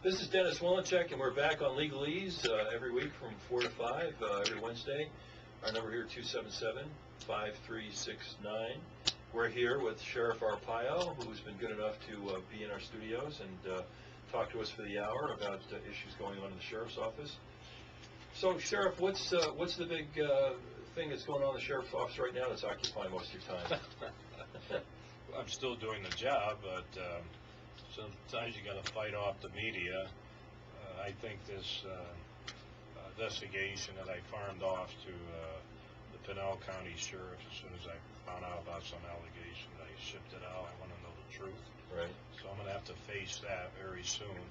This is Dennis Wilenchik, and we're back on Legalease every week from 4 to 5, every Wednesday. Our number here, 277-5369. We're here with Sheriff Arpaio, who's been good enough to be in our studios and talk to us for the hour about issues going on in the Sheriff's office. So, Sheriff, what's the big thing that's going on in the Sheriff's office right now that's occupying most of your time? I'm still doing the job, but sometimes you got to fight off the media. I think this investigation that I farmed off to the Pinal County Sheriff, as soon as I found out about some allegation, I shipped it out. I want to know the truth. Right. So I'm going to have to face that very soon.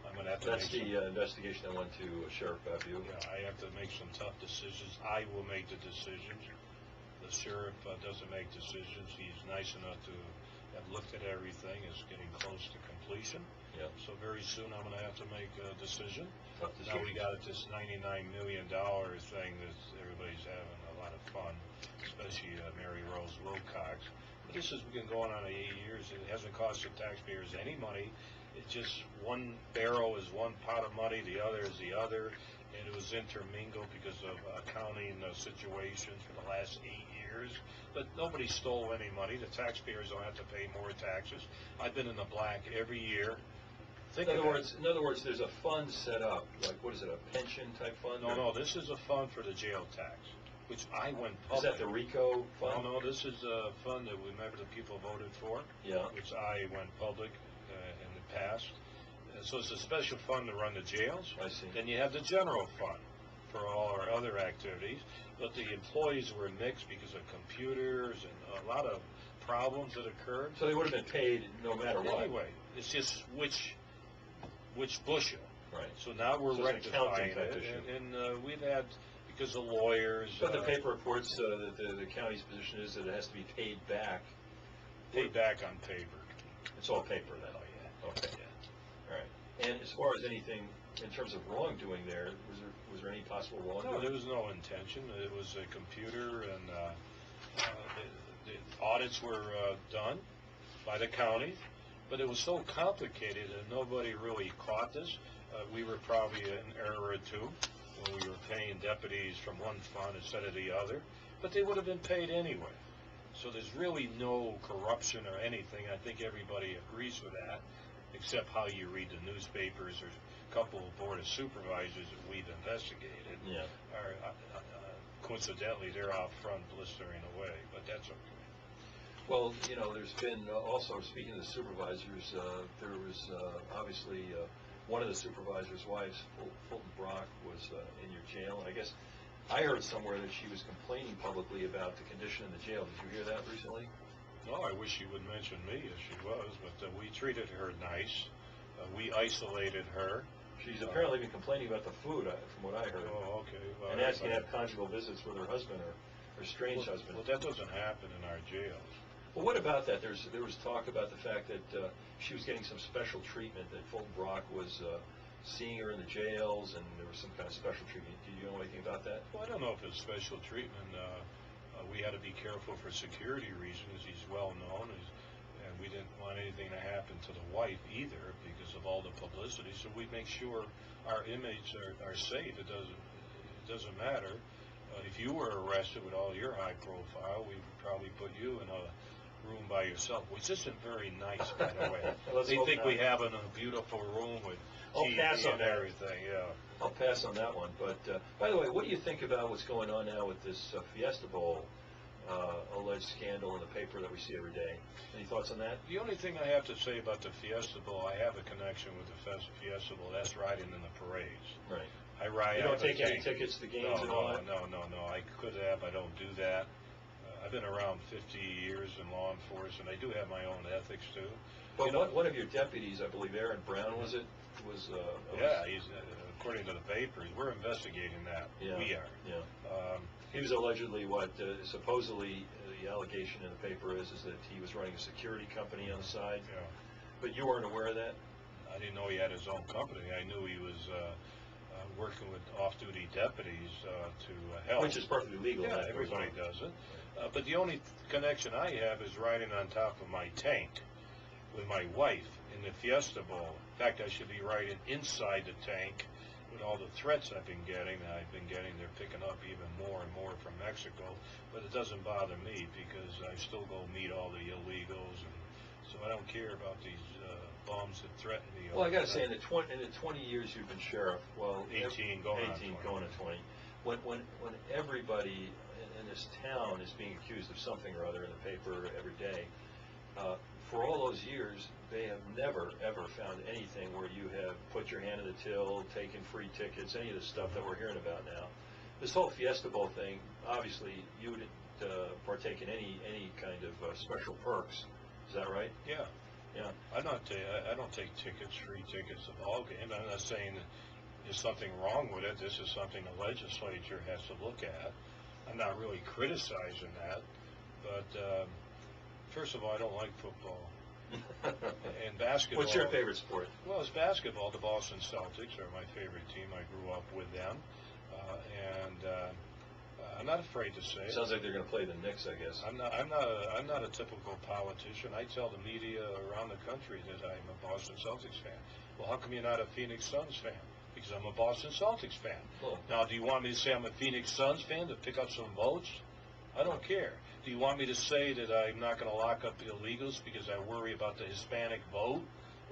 I'm going to have to. That's the investigation that went to Sheriff Arpaio. Yeah, I have to make some tough decisions. I will make the decisions. The sheriff doesn't make decisions. He's nice enough to have looked at everything. It's getting close to completion. Yeah. So very soon I'm going to have to make a decision. Now we got this $99 million thing that everybody's having a lot of fun, especially Mary Rose Wilcox. But this has been going on 8 years. It hasn't cost the taxpayers any money. It's just one barrel is one pot of money, the other is the other, and it was intermingled because of accounting situations for the last 8 years. But nobody stole any money. The taxpayers don't have to pay more taxes. I've been in the black every year. In other words, there's a fund set up, like, what is it, a pension type fund? No, this is a fund for the jail tax, which I went public. Is that the RICO fund? No, this is a fund that remember the people voted for, which I went public in the past. So it's a special fund to run the jails. I see. Then you have the general fund for all our other activities. But the employees were mixed because of computers and a lot of problems that occurred. So they would have been paid no matter what. Anyway, it's just which bushel. Right. So now we're rectifying it, and we've had, because of lawyers. But the paper reports that the county's position is that it has to be paid back. Paid back on paper. It's all paper then. Oh yeah. Okay. Yeah. All right. And as far as anything in terms of wrongdoing there, was there any possible wrongdoing? No, there was no intention. It was a computer, and the audits were done by the county. But it was so complicated and nobody really caught this. We were probably in error or two when we were paying deputies from one fund instead of the other, but they would have been paid anyway. So there's really no corruption or anything. I think everybody agrees with that, except how you read the newspapers. There's a couple of board of supervisors that we've investigated. Yeah. Coincidentally, they're out front blistering away, but that's okay. Well, you know, there's been also, speaking of the supervisors, there was obviously one of the supervisors' wives, Fulton Brock, was in your jail. And I guess I heard somewhere that she was complaining publicly about the condition in the jail. Did you hear that recently? No, I wish she would mention me as she was, but we treated her nice. We isolated her. She's apparently been complaining about the food, from what I heard. Oh, okay. Well, and asking to have conjugal visits with her husband or her strange husband. Well, that doesn't happen in our jails. Well, what about that? There was talk about the fact that she was getting some special treatment, that Fulton Brock was seeing her in the jails, and there was some kind of special treatment. Do you know anything about that? Well, I don't know if it's special treatment. We had to be careful for security reasons. He's well known, and we didn't want anything to happen to the wife either because of all the publicity. So we make sure our inmates are safe. It doesn't matter. If you were arrested with all your high profile, we would probably put you in a room by yourself, which isn't very nice, by the way. They think we have a beautiful room with TV and everything. Yeah. I'll pass on that one. But by the way, what do you think about what's going on now with this Fiesta Bowl alleged scandal in the paper that we see every day? Any thoughts on that? The only thing I have to say about the Fiesta Bowl, I have a connection with the Fiesta Bowl. That's riding in the parades. Right. I ride. You don't take any tickets to games and all that? No. I could have. I don't do that. I've been around 50 years in law enforcement. I do have my own ethics too. But one of your deputies, I believe, Aaron Brown, was it? Yeah, he's according to the papers. We're investigating that. Yeah, we are. Yeah. He was allegedly supposedly the allegation in the paper is that he was running a security company on the side. Yeah. But you weren't aware of that? I didn't know he had his own company. I knew he was working with off-duty deputies to help. Which is perfectly legal. Yeah, everybody does it. But the only connection I have is riding on top of my tank with my wife in the Fiesta Bowl. In fact, I should be writing inside the tank with all the threats I've been getting. They're picking up even more and more from Mexico, but it doesn't bother me because I still go meet all the illegals, and so I don't care about these bums that threaten me. Well, I got to say, in the 20 years you've been sheriff, well, 18 going on 20. When everybody in this town is being accused of something or other in the paper every day, for all those years, they have never, ever found anything where you have put your hand in the till, taken free tickets, any of the stuff that we're hearing about now. This whole Fiesta Bowl thing, obviously, you didn't partake in any kind of special perks. Is that right? Yeah. Yeah. I don't take tickets, free tickets to ball games. I'm not saying that there's something wrong with it. This is something the legislature has to look at. I'm not really criticizing that, but first of all, I don't like football. And basketball. What's your favorite sport? Well, it's basketball. The Boston Celtics are my favorite team. I grew up with them, and I'm not afraid to say it. Sounds like they're going to play the Knicks, I guess. I'm not a typical politician. I tell the media around the country that I'm a Boston Celtics fan. Well, how come you're not a Phoenix Suns fan? Because I'm a Boston Celtics fan. Oh. Now, do you want me to say I'm a Phoenix Suns fan to pick up some votes? I don't care. Do you want me to say that I'm not going to lock up the illegals because I worry about the Hispanic vote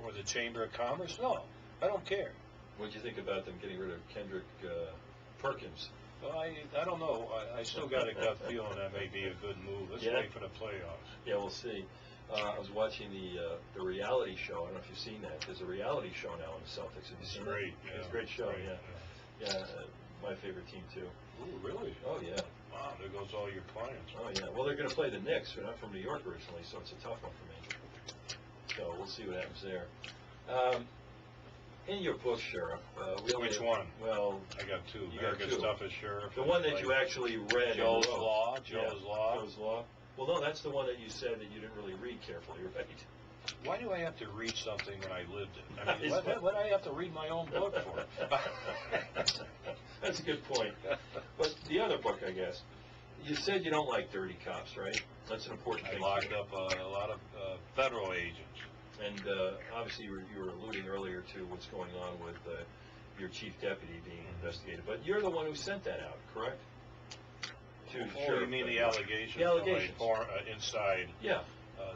or the Chamber of Commerce? No, I don't care. What do you think about them getting rid of Kendrick Perkins? Well, I don't know. I still got a gut feeling that may be a good move. Let's wait for the playoffs. Yeah, we'll see. I was watching the reality show. I don't know if you've seen that. There's a reality show now on the Celtics. Have you seen great. it? Yeah. It's a great show. Great, Yeah. My favorite team too. Ooh, really? Oh yeah. Wow, there goes all your clients. Oh yeah. Well, they're going to play the Knicks. But I'm from New York originally, so it's a tough one for me. So we'll see what happens there. In your book, Sheriff, Which one? Well, I got two. You got America's two. Toughest Sheriff. The one that you actually read. Joe's and wrote. Law. Joe's Law. Joe's Law. Well, no, that's the one that you said that you didn't really read carefully, right? Why do I have to read something when I lived it? I mean, what do I have to read my own book for? That's a good point. But the other book, I guess, you said you don't like dirty cops, right? That's an important thing. I locked up a lot of federal agents. And obviously you were alluding earlier to what's going on with your chief deputy being investigated. But you're the one who sent that out, correct? You mean the allegations? The allegations. Inside Yeah.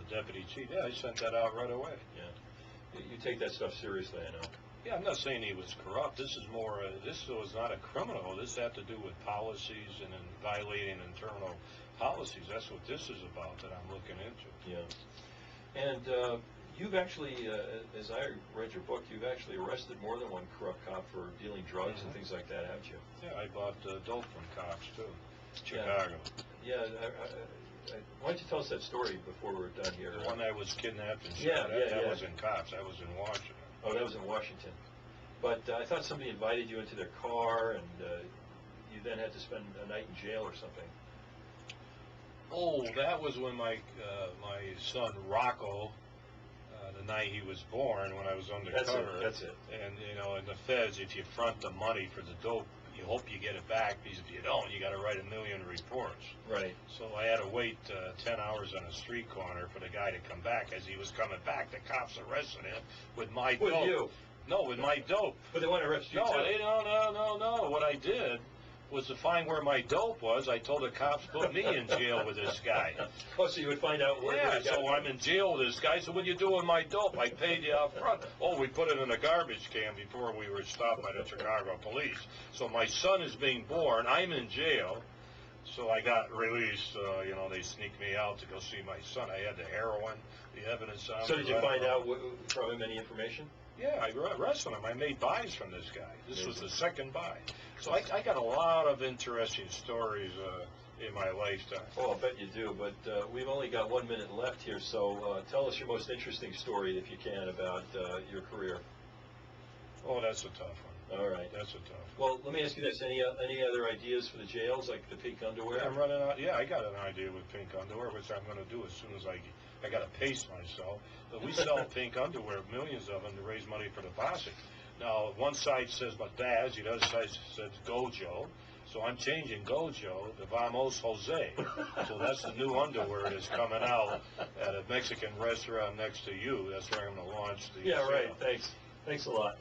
Deputy Chief. Yeah, I sent that out right away. Yeah. You take that stuff seriously, I know. Yeah, I'm not saying he was corrupt. This is more, this was not a criminal. This had to do with policies and violating internal policies. That's what this is about that I'm looking into. Yeah. And you've actually, as I read your book, you've actually arrested more than one corrupt cop for dealing drugs and things like that, haven't you? Yeah, I bought dope from cops, too. Chicago. Yeah, why don't you tell us that story before we're done here? The one that was kidnapped and shot. That was in cops. I was in Washington. Oh, that was in Washington. But I thought somebody invited you into their car, and you then had to spend a night in jail or something. Oh, that was when my son Rocco, the night he was born, when I was undercover. That's it. And in the feds, if you front the money for the dope, you hope you get it back, because if you don't, you got to write 1 million reports. Right. So I had to wait 10 hours on a street corner for the guy to come back. As he was coming back, the cops arrested him with my dope. With you? No, with my dope. But they want to arrest you too? No. What I did was to find where my dope was. I told the cops, put me in jail with this guy. Oh, so you would find out where Yeah, so I'm in jail with this guy. So what do you do with my dope? I paid you up front. Oh, we put it in a garbage can before we were stopped by the Chicago police. So my son is being born. I'm in jail. So I got released. They sneaked me out to go see my son. I had the heroin, the evidence on me. So did you find out from him any information? Yeah, I arrested him. I made buys from this guy. This was the second buy. So I got a lot of interesting stories in my lifetime. Oh, I'll bet you do, but we've only got 1 minute left here, so tell us your most interesting story, if you can, about your career. Oh, that's a tough one. All right. That's a tough one. Well, let me ask you this. Any other ideas for the jails, like the pink underwear? I'm running out. Yeah, I got an idea with pink underwear, which I'm going to do as soon as I got to pace myself. But we sell pink underwear, millions of them, to raise money for the posse. Now, one side says Badaz, the other side says Gojo. So I'm changing Gojo to Vamos Jose. So that's the new underwear that's coming out at a Mexican restaurant next to you. That's where I'm going to launch the Yeah, right. sale. Thanks a lot.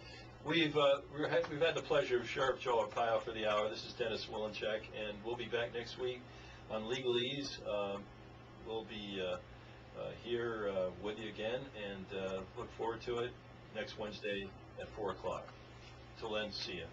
We've had the pleasure of Sheriff Joe Arpaio for the hour. This is Dennis Wilenchik, and we'll be back next week on Legalease. We'll be here with you again, and look forward to it next Wednesday at 4 o'clock. Till then, see ya.